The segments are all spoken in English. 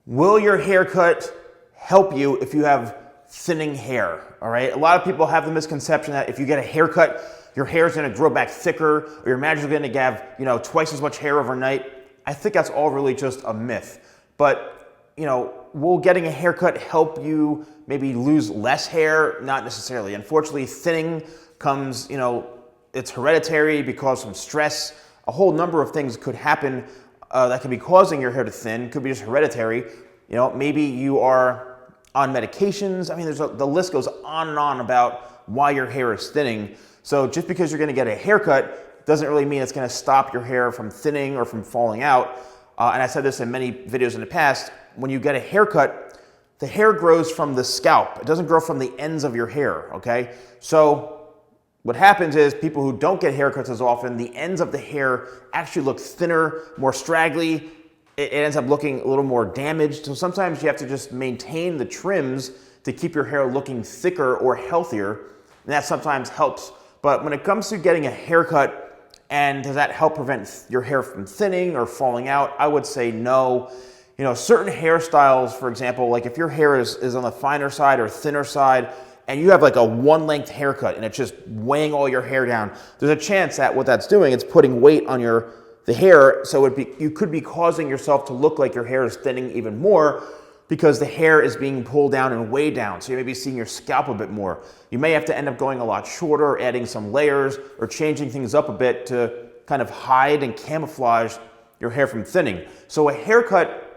Will your haircut help you if you have thinning hair? All right. A lot of people have the misconception that if you get a haircut, your hair is going to grow back thicker, or you're magically going to have, twice as much hair overnight. I think that's all really just a myth. But, will getting a haircut help you maybe lose less hair? Not necessarily. Unfortunately, thinning comes, it's hereditary because of stress. A whole number of things could happen that could be causing your hair to thin. Could be just hereditary. Maybe you are on medications. I mean, the list goes on and on about why your hair is thinning. So just because you're going to get a haircut doesn't really mean it's going to stop your hair from thinning or from falling out. And I said this in many videos in the past. When you get a haircut, the hair grows from the scalp. It doesn't grow from the ends of your hair, okay? So what happens is people who don't get haircuts as often, the ends of the hair actually look thinner, more straggly. It ends up looking a little more damaged. So sometimes you have to just maintain the trims to keep your hair looking thicker or healthier. And that sometimes helps. But when it comes to getting a haircut, and does that help prevent your hair from thinning or falling out? I would say no. Certain hairstyles, for example, like if your hair is on the finer side or thinner side, and you have like a one-length haircut and it's just weighing all your hair down, there's a chance that what that's doing, it's putting weight on the hair, so you could be causing yourself to look like your hair is thinning even more because the hair is being pulled down and weighed down, so you may be seeing your scalp a bit more. You may have to end up going a lot shorter, adding some layers, or changing things up a bit to kind of hide and camouflage your hair from thinning. So a haircut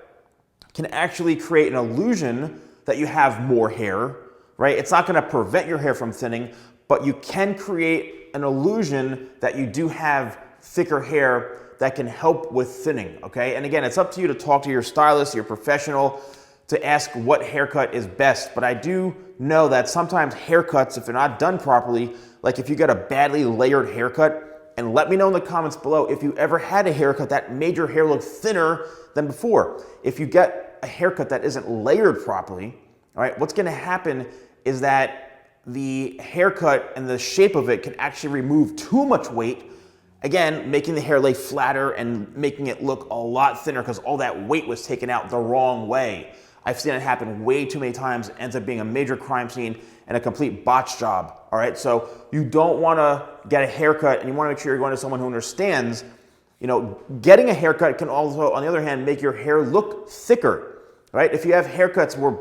can actually create an illusion that you have more hair, right? It's not going to prevent your hair from thinning, but you can create an illusion that you do have thicker hair that can help with thinning, okay? And again, it's up to you to talk to your stylist, your professional, to ask what haircut is best. But I do know that sometimes haircuts, if they're not done properly, like if you get a badly layered haircut, and let me know in the comments below if you ever had a haircut that made your hair look thinner than before. If you get a haircut that isn't layered properly, all right, what's gonna happen is that the haircut and the shape of it can actually remove too much weight, again, making the hair lay flatter and making it look a lot thinner because all that weight was taken out the wrong way. I've seen it happen way too many times. It ends up being a major crime scene and a complete botch job, all right? So you don't wanna get a haircut, and you wanna make sure you're going to someone who understands. Getting a haircut can also, on the other hand, make your hair look thicker. Right? If you have haircuts where,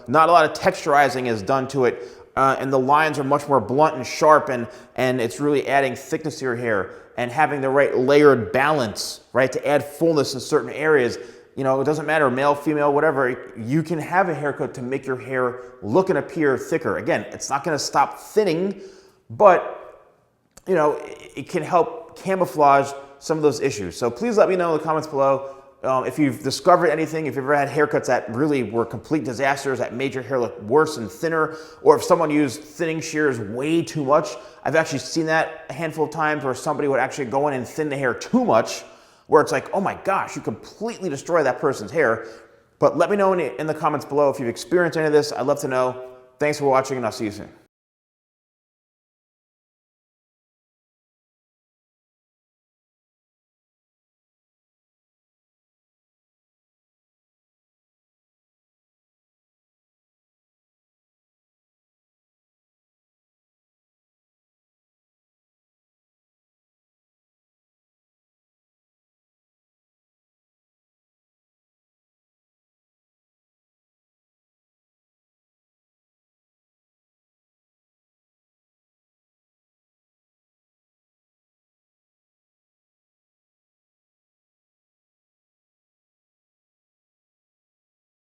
not a lot of texturizing is done to it, and the lines are much more blunt and sharp, and it's really adding thickness to your hair and having the right layered balance, right, to add fullness in certain areas, it doesn't matter, male, female, whatever, you can have a haircut to make your hair look and appear thicker. Again, it's not going to stop thinning, but, it can help camouflage some of those issues. So please let me know in the comments below. If you've discovered anything, if you've ever had haircuts that really were complete disasters, that made your hair look worse and thinner, or if someone used thinning shears way too much. I've actually seen that a handful of times where somebody would actually go in and thin the hair too much, where it's like, oh my gosh, you completely destroy that person's hair. But let me know in the comments below if you've experienced any of this. I'd love to know. Thanks for watching, and I'll see you soon.